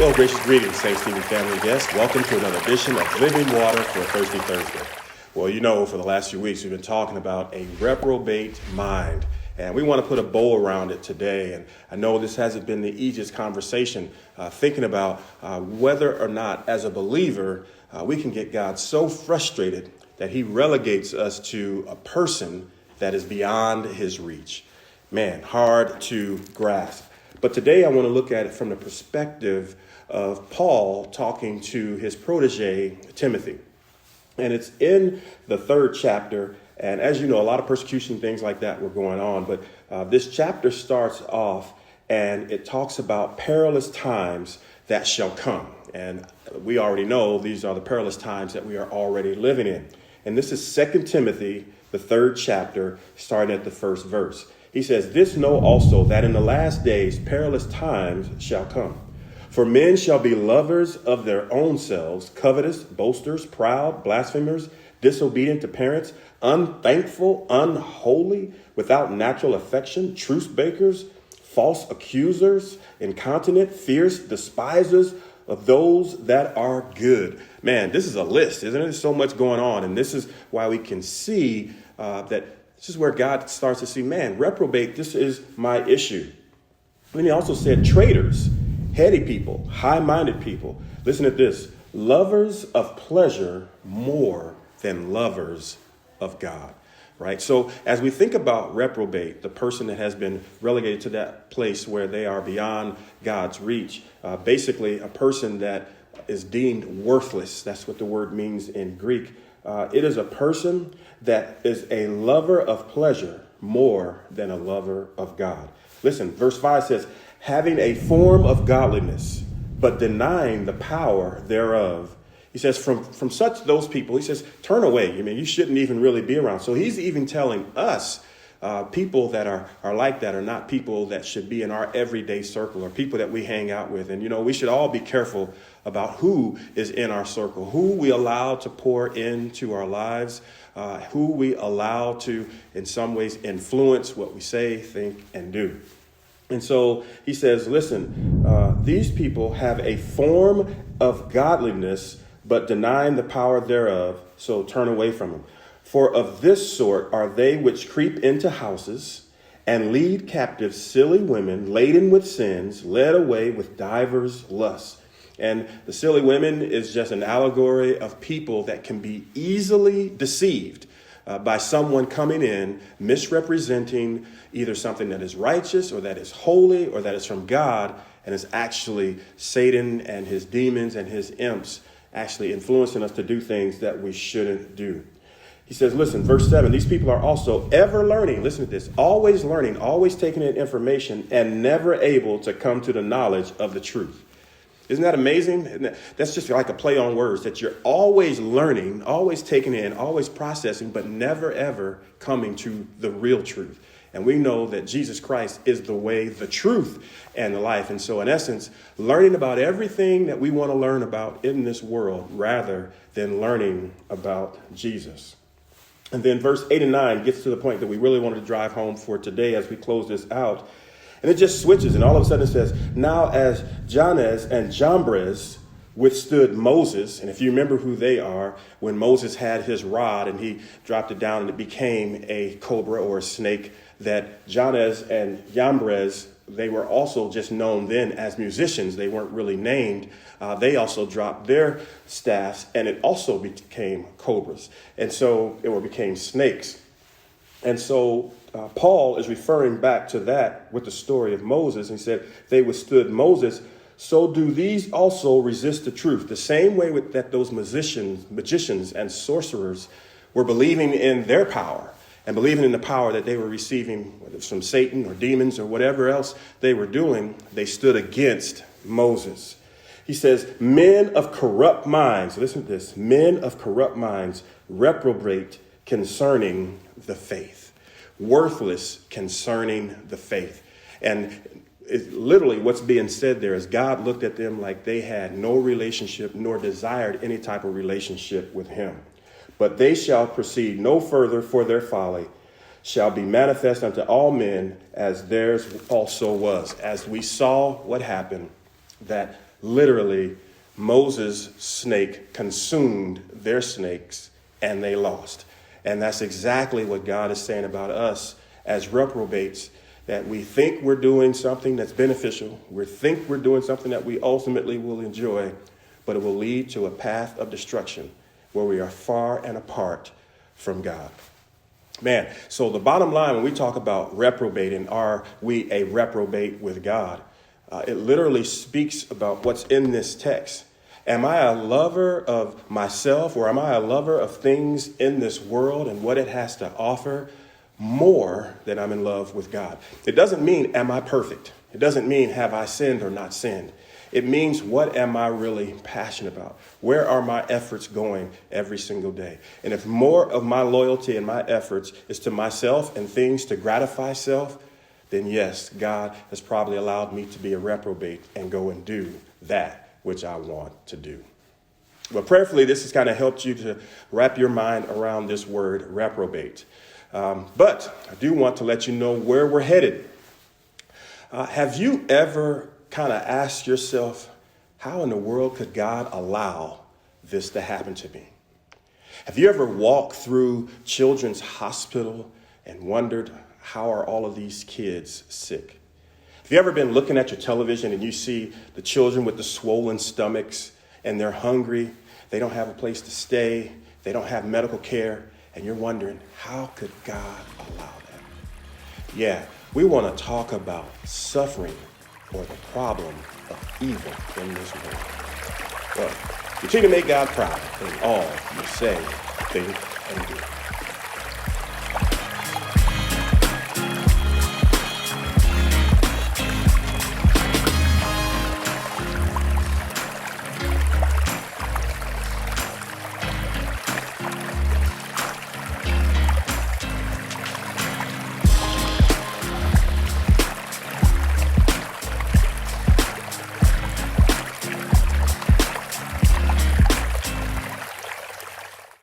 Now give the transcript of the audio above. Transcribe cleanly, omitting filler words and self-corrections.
Well, gracious greetings, St. Stephen family and guests. Welcome to another edition of Living Water for a Thirsty Thursday. Well, you know, for the last few weeks, we've been talking about a reprobate mind. And we want to put a bow around it today. And I know this hasn't been the easiest conversation, thinking about whether or not, as a believer, we can get God so frustrated that he relegates us to a person that is beyond his reach. Man, hard to grasp. But today I want to look at it from the perspective of Paul talking to his protege, Timothy. And it's in the 3rd chapter. And as you know, a lot of persecution, things like that were going on. But this chapter starts off and it talks about perilous times that shall come. And we already know these are the perilous times that we are already living in. And this is 2 Timothy, the 3rd chapter, starting at the 1st verse. He says, "This know also that in the last days perilous times shall come. For men shall be lovers of their own selves, covetous, boasters, proud, blasphemers, disobedient to parents, unthankful, unholy, without natural affection, truce breakers, false accusers, incontinent, fierce, despisers of those that are good." Man, this is a list, isn't it? There's so much going on. And this is why we can see that this is where God starts to see, man, reprobate, this is my issue. And he also said traitors, heady people, high-minded people. Listen to this. Lovers of pleasure more than lovers of God. Right? So as we think about reprobate, the person that has been relegated to that place where they are beyond God's reach, basically a person that is deemed worthless. That's what the word means in Greek. It is a person that is a lover of pleasure more than a lover of God. Listen, verse 5 says, having a form of godliness, but denying the power thereof. He says, from such those people, he says, turn away. I mean, you shouldn't even really be around. So he's even telling us, people that are like that are not people that should be in our everyday circle or people that we hang out with. And, you know, we should all be careful about who is in our circle, who we allow to pour into our lives, who we allow to, in some ways, influence what we say, think, and do. And so he says, listen, these people have a form of godliness, but denying the power thereof, so turn away from them. For of this sort are they which creep into houses and lead captive silly women laden with sins, led away with divers lusts. And the silly women is just an allegory of people that can be easily deceived by someone coming in, misrepresenting either something that is righteous or that is holy or that is from God, and is actually Satan and his demons and his imps actually influencing us to do things that we shouldn't do. He says, listen, verse 7, these people are also ever learning. Listen to this. Always learning, always taking in information, and never able to come to the knowledge of the truth. Isn't that amazing? That's just like a play on words, that you're always learning, always taking in, always processing, but never, ever coming to the real truth. And we know that Jesus Christ is the way, the truth, and the life. And so in essence, learning about everything that we want to learn about in this world rather than learning about Jesus. And then verse 8 and 9 gets to the point that we really wanted to drive home for today as we close this out. And it just switches. And all of a sudden it says, now as Jannes and Jambres withstood Moses. And if you remember who they are, when Moses had his rod and he dropped it down and it became a cobra or a snake, that Jannes and Jambres, they were also just known then as musicians. They weren't really named. They also dropped their staffs and it also became cobras. And so it became snakes. And so Paul is referring back to that with the story of Moses. He said they withstood Moses. So do these also resist the truth. The same way that those magicians and sorcerers were believing in their power and believing in the power that they were receiving, whether it's from Satan or demons or whatever else they were doing, they stood against Moses. He says, men of corrupt minds, listen to this, men of corrupt minds reprobate concerning the faith, worthless concerning the faith. And literally what's being said there is God looked at them like they had no relationship nor desired any type of relationship with him. But they shall proceed no further, for their folly shall be manifest unto all men, as theirs also was. As we saw what happened, that Literally, Moses' snake consumed their snakes and they lost. And that's exactly what God is saying about us as reprobates, that we think we're doing something that's beneficial. We think we're doing something that we ultimately will enjoy, but it will lead to a path of destruction where we are far and apart from God. Man, so the bottom line, when we talk about reprobating, are we a reprobate with God? It literally speaks about what's in this text. Am I a lover of myself, or am I a lover of things in this world and what it has to offer more than I'm in love with God? It doesn't mean, am I perfect? It doesn't mean, have I sinned or not sinned? It means, what am I really passionate about? Where are my efforts going every single day? And if more of my loyalty and my efforts is to myself and things to gratify self, then yes, God has probably allowed me to be a reprobate and go and do that which I want to do. But prayerfully, this has kind of helped you to wrap your mind around this word reprobate. But I do want to let you know where we're headed. Have you ever kind of asked yourself, how in the world could God allow this to happen to me? Have you ever walked through children's hospital and wondered, how are all of these kids sick? Have you ever been looking at your television and you see the children with the swollen stomachs and they're hungry, they don't have a place to stay, they don't have medical care, and you're wondering, how could God allow that? Yeah, we want to talk about suffering, or the problem of evil in this world. Well, continue to make God proud in all you say, think, and do.